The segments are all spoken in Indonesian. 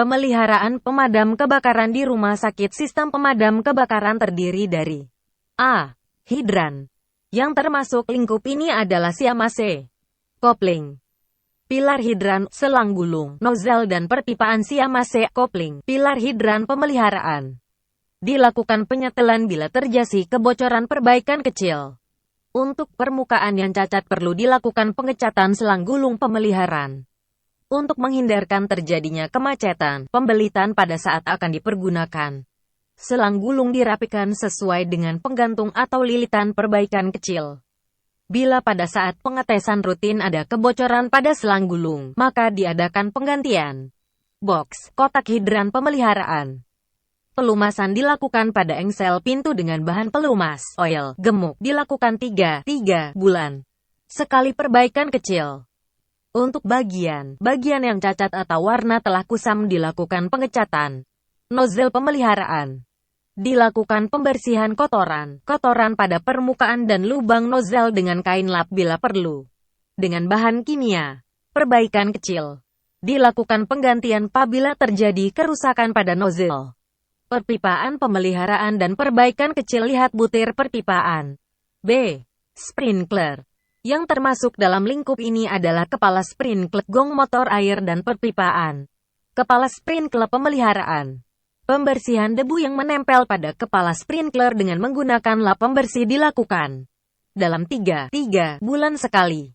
Pemeliharaan pemadam kebakaran di rumah sakit. Sistem pemadam kebakaran terdiri dari A. Hidran. Yang termasuk lingkup ini adalah siamase, kopling, pilar hidran, selang gulung, nozzle dan perpipaan siamase, kopling, pilar hidran. Pemeliharaan dilakukan penyetelan bila terjadi kebocoran. Perbaikan kecil. Untuk permukaan yang cacat perlu dilakukan pengecatan selang gulung. Pemeliharaan untuk menghindarkan terjadinya kemacetan, pembelitan pada saat akan dipergunakan. Selang gulung dirapikan sesuai dengan penggantung atau lilitan. Perbaikan kecil. Bila pada saat pengetesan rutin ada kebocoran pada selang gulung, maka diadakan penggantian box, kotak hidran. Pemeliharaan pelumasan dilakukan pada engsel pintu dengan bahan pelumas, oil, gemuk, dilakukan 3 bulan sekali. Perbaikan kecil. Untuk bagian yang cacat atau warna telah kusam dilakukan pengecatan. Nozzle. Pemeliharaan dilakukan pembersihan kotoran pada permukaan dan lubang nozzle dengan kain lap bila perlu dengan bahan kimia. Perbaikan kecil. Dilakukan penggantian apabila terjadi kerusakan pada nozzle. Perpipaan pemeliharaan dan perbaikan kecil. Lihat butir perpipaan. B. Sprinkler. Yang termasuk dalam lingkup ini adalah kepala sprinkler, gong motor air dan perpipaan. Kepala sprinkler. Pemeliharaan pembersihan debu yang menempel pada kepala sprinkler dengan menggunakan lap pembersih dilakukan dalam 3 bulan sekali.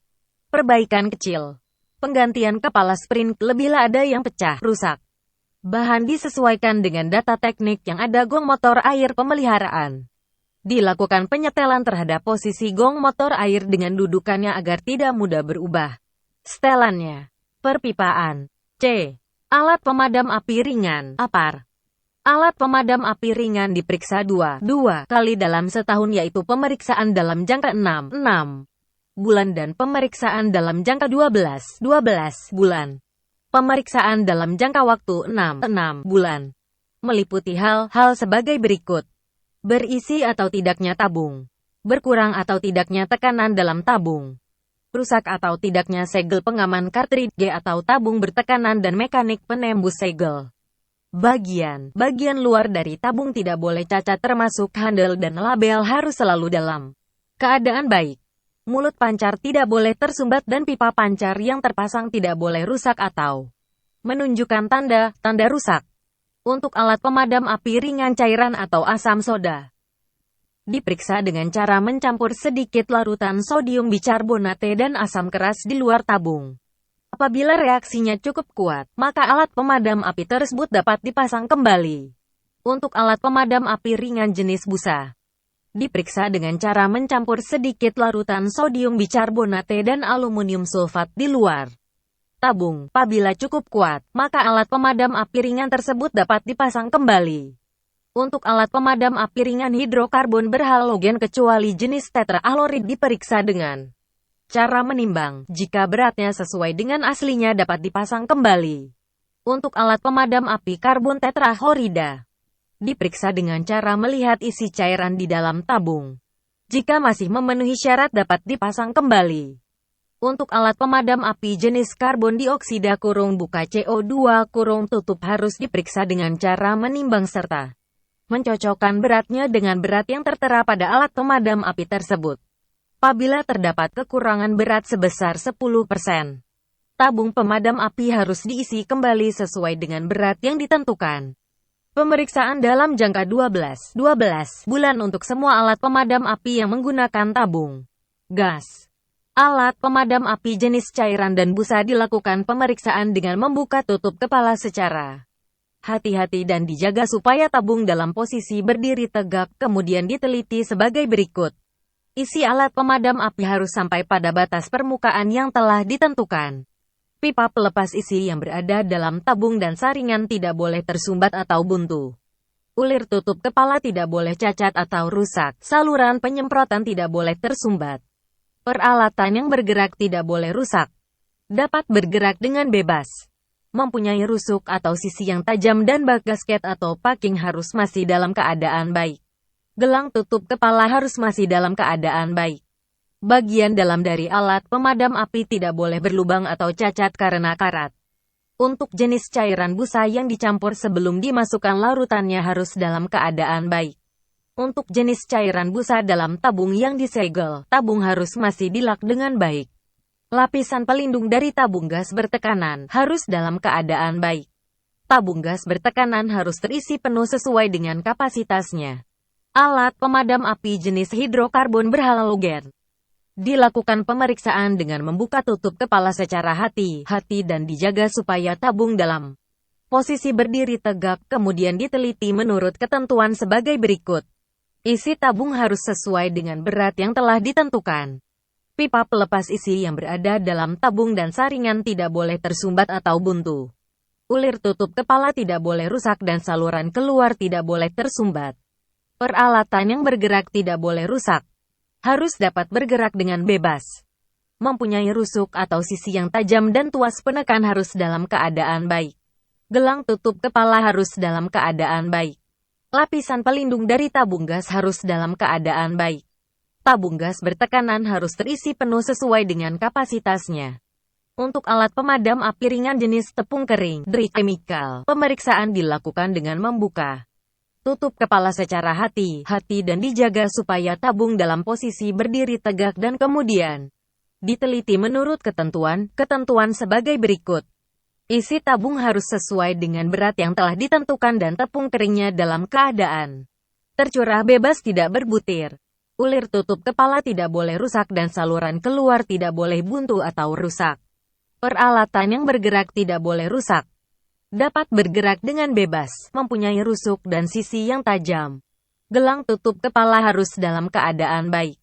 Perbaikan kecil. Penggantian kepala sprinkler bila ada yang pecah, rusak. Bahan disesuaikan dengan data teknik yang ada. Gong motor air. Pemeliharaan dilakukan penyetelan terhadap posisi gong motor air dengan dudukannya agar tidak mudah berubah setelannya. Perpipaan. C. Alat pemadam api ringan, APAR. Alat pemadam api ringan diperiksa dua kali dalam setahun, yaitu pemeriksaan dalam jangka 6 bulan dan pemeriksaan dalam jangka 12 bulan. Pemeriksaan dalam jangka waktu 6 bulan meliputi hal-hal sebagai berikut. Berisi atau tidaknya tabung. Berkurang atau tidaknya tekanan dalam tabung. Rusak atau tidaknya segel pengaman kartridge atau tabung bertekanan dan mekanik penembus segel. Bagian luar dari tabung tidak boleh cacat, termasuk handle dan label harus selalu dalam keadaan baik. Mulut pancar tidak boleh tersumbat dan pipa pancar yang terpasang tidak boleh rusak atau menunjukkan tanda rusak. Untuk alat pemadam api ringan, cairan atau asam soda diperiksa dengan cara mencampur sedikit larutan sodium bicarbonate dan asam keras di luar tabung. Apabila reaksinya cukup kuat, maka alat pemadam api tersebut dapat dipasang kembali. Untuk alat pemadam api ringan jenis busa, diperiksa dengan cara mencampur sedikit larutan sodium bicarbonate dan aluminium sulfat di luar tabung. Apabila cukup kuat, maka alat pemadam api ringan tersebut dapat dipasang kembali. Untuk alat pemadam api ringan hidrokarbon berhalogen kecuali jenis tetrahlorid diperiksa dengan cara menimbang. Jika beratnya sesuai dengan aslinya dapat dipasang kembali. Untuk alat pemadam api karbon tetrahorida diperiksa dengan cara melihat isi cairan di dalam tabung. Jika masih memenuhi syarat dapat dipasang kembali. Untuk alat pemadam api jenis karbon dioksida (buka CO2) tutup harus diperiksa dengan cara menimbang serta mencocokkan beratnya dengan berat yang tertera pada alat pemadam api tersebut. Apabila terdapat kekurangan berat sebesar 10%, tabung pemadam api harus diisi kembali sesuai dengan berat yang ditentukan. Pemeriksaan dalam jangka 12 bulan untuk semua alat pemadam api yang menggunakan tabung gas. Alat pemadam api jenis cairan dan busa dilakukan pemeriksaan dengan membuka tutup kepala secara hati-hati dan dijaga supaya tabung dalam posisi berdiri tegak, kemudian diteliti sebagai berikut. Isi alat pemadam api harus sampai pada batas permukaan yang telah ditentukan. Pipa pelepas isi yang berada dalam tabung dan saringan tidak boleh tersumbat atau buntu. Ulir tutup kepala tidak boleh cacat atau rusak. Saluran penyemprotan tidak boleh tersumbat. Peralatan yang bergerak tidak boleh rusak. Dapat bergerak dengan bebas. Mempunyai rusuk atau sisi yang tajam dan bak gasket atau packing harus masih dalam keadaan baik. Gelang tutup kepala harus masih dalam keadaan baik. Bagian dalam dari alat pemadam api tidak boleh berlubang atau cacat karena karat. Untuk jenis cairan busa yang dicampur sebelum dimasukkan larutannya harus dalam keadaan baik. Untuk jenis cairan busa dalam tabung yang disegel, tabung harus masih dilak dengan baik. Lapisan pelindung dari tabung gas bertekanan harus dalam keadaan baik. Tabung gas bertekanan harus terisi penuh sesuai dengan kapasitasnya. Alat pemadam api jenis hidrokarbon berhalogen. Dilakukan pemeriksaan dengan membuka tutup kepala secara hati-hati dan dijaga supaya tabung dalam posisi berdiri tegak, kemudian diteliti menurut ketentuan sebagai berikut. Isi tabung harus sesuai dengan berat yang telah ditentukan. Pipa pelepas isi yang berada dalam tabung dan saringan tidak boleh tersumbat atau buntu. Ulir tutup kepala tidak boleh rusak dan saluran keluar tidak boleh tersumbat. Peralatan yang bergerak tidak boleh rusak. Harus dapat bergerak dengan bebas. Mempunyai rusuk atau sisi yang tajam dan tuas penekan harus dalam keadaan baik. Gelang tutup kepala harus dalam keadaan baik. Lapisan pelindung dari tabung gas harus dalam keadaan baik. Tabung gas bertekanan harus terisi penuh sesuai dengan kapasitasnya. Untuk alat pemadam api ringan jenis tepung kering, dry chemical, pemeriksaan dilakukan dengan membuka tutup kepala secara hati-hati dan dijaga supaya tabung dalam posisi berdiri tegak dan kemudian diteliti menurut ketentuan sebagai berikut. Isi tabung harus sesuai dengan berat yang telah ditentukan dan tepung keringnya dalam keadaan tercurah bebas tidak berbutir. Ulir tutup kepala tidak boleh rusak dan saluran keluar tidak boleh buntu atau rusak. Peralatan yang bergerak tidak boleh rusak. Dapat bergerak dengan bebas, mempunyai rusuk dan sisi yang tajam. Gelang tutup kepala harus dalam keadaan baik.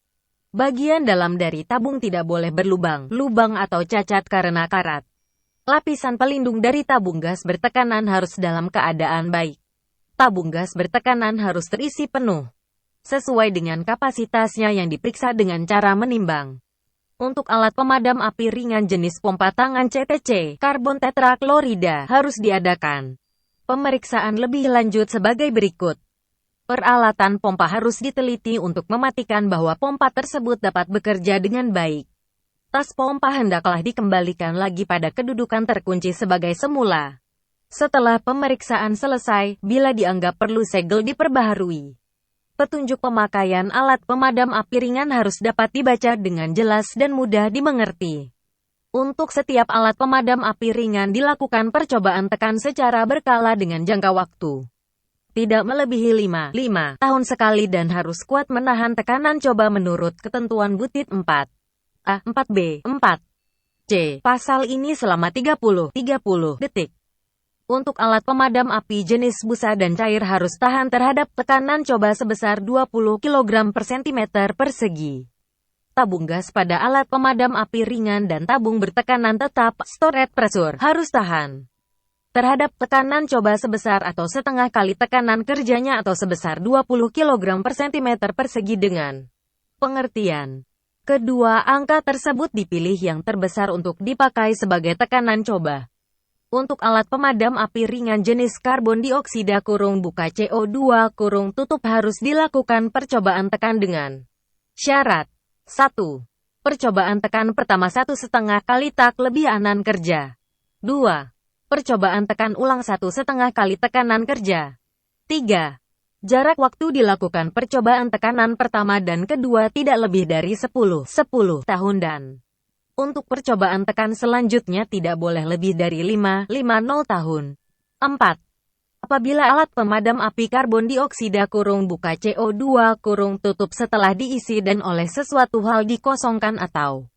Bagian dalam dari tabung tidak boleh berlubang, lubang atau cacat karena karat. Lapisan pelindung dari tabung gas bertekanan harus dalam keadaan baik. Tabung gas bertekanan harus terisi penuh, sesuai dengan kapasitasnya yang diperiksa dengan cara menimbang. Untuk alat pemadam api ringan jenis pompa tangan CTC, karbon tetraklorida, harus diadakan pemeriksaan lebih lanjut sebagai berikut. Peralatan pompa harus diteliti untuk memastikan bahwa pompa tersebut dapat bekerja dengan baik. Tas pompa hendaklah dikembalikan lagi pada kedudukan terkunci sebagai semula. Setelah pemeriksaan selesai, bila dianggap perlu segel diperbaharui. Petunjuk pemakaian alat pemadam api ringan harus dapat dibaca dengan jelas dan mudah dimengerti. Untuk setiap alat pemadam api ringan dilakukan percobaan tekan secara berkala dengan jangka waktu tidak melebihi 5 tahun sekali dan harus kuat menahan tekanan coba menurut ketentuan butir 4A, 4B, 4C. Pasal ini selama 30 detik. Untuk alat pemadam api jenis busa dan cair harus tahan terhadap tekanan coba sebesar 20 kg per cm persegi. Tabung gas pada alat pemadam api ringan dan tabung bertekanan tetap stored pressure harus tahan terhadap tekanan coba sebesar atau setengah kali tekanan kerjanya atau sebesar 20 kg per cm persegi dengan pengertian. Kedua angka tersebut dipilih yang terbesar untuk dipakai sebagai tekanan coba. Untuk alat pemadam api ringan jenis karbon dioksida (buka CO2) tutup harus dilakukan percobaan tekan dengan syarat 1. Percobaan tekan pertama 1,5 kali tak lebih anan kerja. 2. Percobaan tekan ulang 1,5 kali tekanan kerja. 3. Jarak waktu dilakukan percobaan tekanan pertama dan kedua tidak lebih dari 10 tahun dan untuk percobaan tekan selanjutnya tidak boleh lebih dari 5 tahun. 4. Apabila alat pemadam api karbon dioksida (buka CO2) tutup setelah diisi dan oleh sesuatu hal dikosongkan atau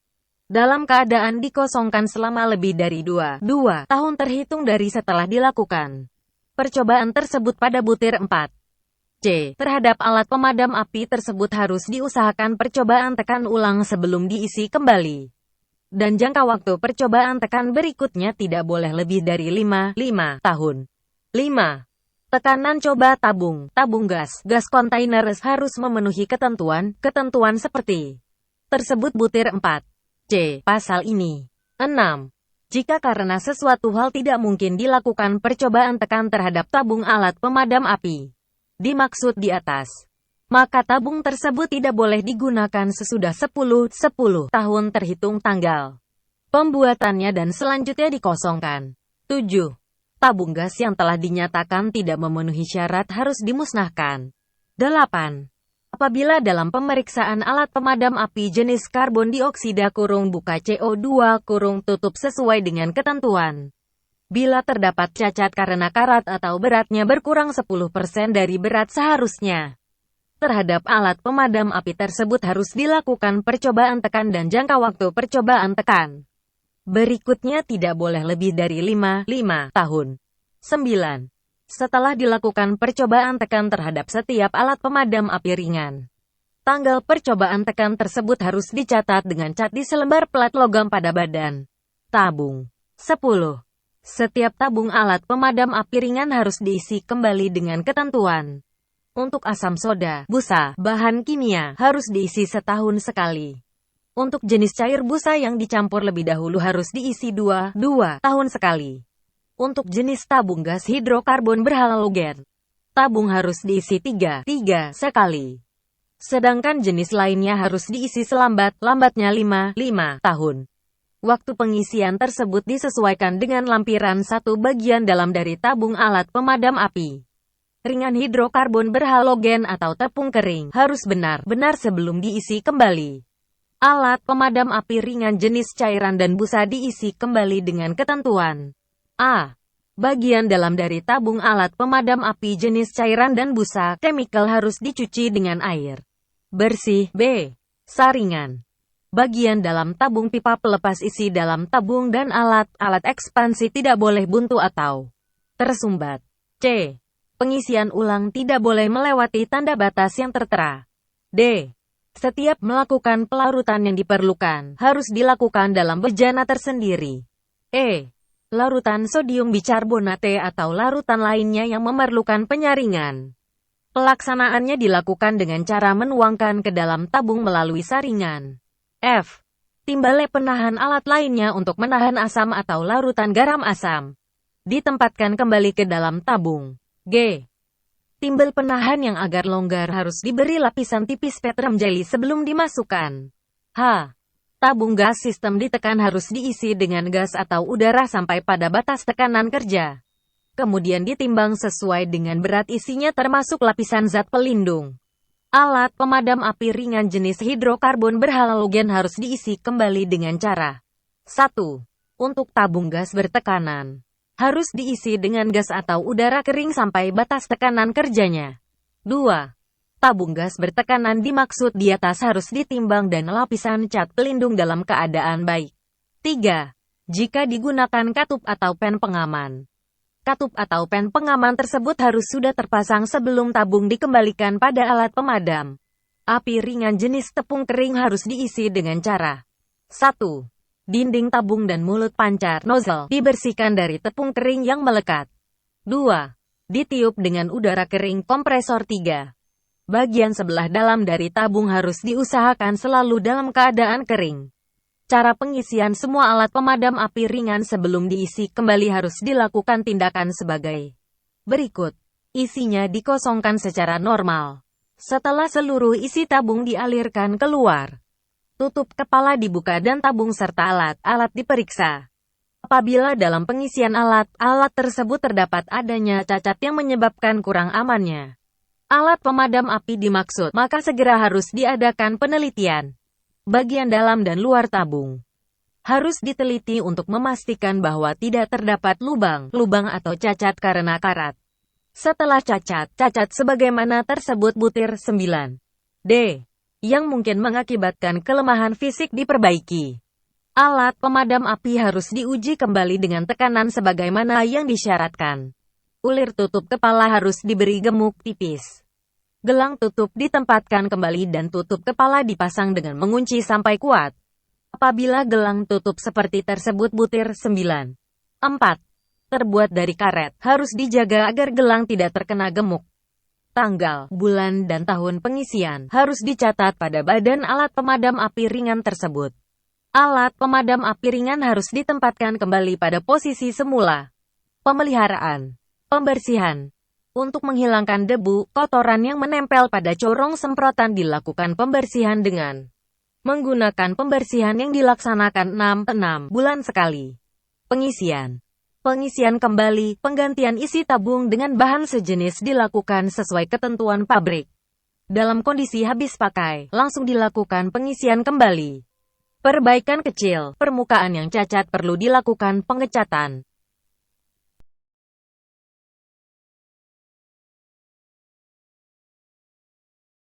dalam keadaan dikosongkan selama lebih dari 2 tahun terhitung dari setelah dilakukan percobaan tersebut pada butir 4C. Terhadap alat pemadam api tersebut harus diusahakan percobaan tekan ulang sebelum diisi kembali. Dan jangka waktu percobaan tekan berikutnya tidak boleh lebih dari 5 tahun. 5. Tekanan coba tabung gas kontainer harus memenuhi ketentuan seperti tersebut butir 4C pasal ini. 6. Jika karena sesuatu hal tidak mungkin dilakukan percobaan tekan terhadap tabung alat pemadam api dimaksud di atas, maka tabung tersebut tidak boleh digunakan sesudah 10 tahun terhitung tanggal pembuatannya dan selanjutnya dikosongkan. 7. Tabung gas yang telah dinyatakan tidak memenuhi syarat harus dimusnahkan. 8. Apabila dalam pemeriksaan alat pemadam api jenis karbon dioksida (buka CO2) tutup sesuai dengan ketentuan. Bila terdapat cacat karena karat atau beratnya berkurang 10% dari berat seharusnya, terhadap alat pemadam api tersebut harus dilakukan percobaan tekan dan jangka waktu percobaan tekan berikutnya tidak boleh lebih dari 5 tahun. 9. Setelah dilakukan percobaan tekan terhadap setiap alat pemadam api ringan, tanggal percobaan tekan tersebut harus dicatat dengan cat di selembar plat logam pada badan tabung. 10. Setiap tabung alat pemadam api ringan harus diisi kembali dengan ketentuan. Untuk asam soda, busa, bahan kimia, harus diisi setahun sekali. Untuk jenis cair busa yang dicampur lebih dahulu harus diisi 2 tahun sekali. Untuk jenis tabung gas hidrokarbon berhalogen, tabung harus diisi 3 sekali. Sedangkan jenis lainnya harus diisi selambat-lambatnya 5 tahun. Waktu pengisian tersebut disesuaikan dengan lampiran 1 bagian dalam dari tabung alat pemadam api ringan hidrokarbon berhalogen atau tepung kering harus benar-benar sebelum diisi kembali. Alat pemadam api ringan jenis cairan dan busa diisi kembali dengan ketentuan. A. Bagian dalam dari tabung alat pemadam api jenis cairan dan busa chemical harus dicuci dengan air bersih. B. Saringan. Bagian dalam tabung pipa pelepas isi dalam tabung dan alat-alat ekspansi tidak boleh buntu atau tersumbat. C. Pengisian ulang tidak boleh melewati tanda batas yang tertera. D. Setiap melakukan pelarutan yang diperlukan harus dilakukan dalam bejana tersendiri. E. Larutan sodium bicarbonate atau larutan lainnya yang memerlukan penyaringan. Pelaksanaannya dilakukan dengan cara menuangkan ke dalam tabung melalui saringan. F. Timbale penahan alat lainnya untuk menahan asam atau larutan garam asam ditempatkan kembali ke dalam tabung. G. Timbal penahan yang agar longgar harus diberi lapisan tipis petrem jelly sebelum dimasukkan. H. Tabung gas sistem ditekan harus diisi dengan gas atau udara sampai pada batas tekanan kerja. Kemudian ditimbang sesuai dengan berat isinya termasuk lapisan zat pelindung. Alat pemadam api ringan jenis hidrokarbon berhalogen harus diisi kembali dengan cara 1. Untuk tabung gas bertekanan, harus diisi dengan gas atau udara kering sampai batas tekanan kerjanya. 2. Tabung gas bertekanan dimaksud di atas harus ditimbang dan lapisan cat pelindung dalam keadaan baik. 3. Jika digunakan katup atau pen pengaman, katup atau pen pengaman tersebut harus sudah terpasang sebelum tabung dikembalikan pada alat pemadam api ringan jenis tepung kering harus diisi dengan cara 1. Dinding tabung dan mulut pancar nozzle dibersihkan dari tepung kering yang melekat. 2. Ditiup dengan udara kering kompresor. 3. Bagian sebelah dalam dari tabung harus diusahakan selalu dalam keadaan kering. Cara pengisian semua alat pemadam api ringan sebelum diisi kembali harus dilakukan tindakan sebagai berikut. Isinya dikosongkan secara normal. Setelah seluruh isi tabung dialirkan keluar, tutup kepala dibuka dan tabung serta alat-alat diperiksa. Apabila dalam pengisian alat-alat tersebut terdapat adanya cacat yang menyebabkan kurang amannya alat pemadam api dimaksud, maka segera harus diadakan penelitian. Bagian dalam dan luar tabung harus diteliti untuk memastikan bahwa tidak terdapat lubang atau cacat karena karat. Setelah cacat sebagaimana tersebut butir 9. D. Yang mungkin mengakibatkan kelemahan fisik diperbaiki. Alat pemadam api harus diuji kembali dengan tekanan sebagaimana yang disyaratkan. Ulir tutup kepala harus diberi gemuk tipis. Gelang tutup ditempatkan kembali dan tutup kepala dipasang dengan mengunci sampai kuat. Apabila gelang tutup seperti tersebut butir 9. 4. Terbuat dari karet, harus dijaga agar gelang tidak terkena gemuk. Tanggal, bulan, dan tahun pengisian harus dicatat pada badan alat pemadam api ringan tersebut. Alat pemadam api ringan harus ditempatkan kembali pada posisi semula. Pemeliharaan. Pembersihan. Untuk menghilangkan debu, kotoran yang menempel pada corong semprotan dilakukan pembersihan dengan menggunakan pembersihan yang dilaksanakan 6 bulan sekali. Pengisian. Pengisian kembali, penggantian isi tabung dengan bahan sejenis dilakukan sesuai ketentuan pabrik. Dalam kondisi habis pakai, langsung dilakukan pengisian kembali. Perbaikan kecil, permukaan yang cacat perlu dilakukan pengecatan.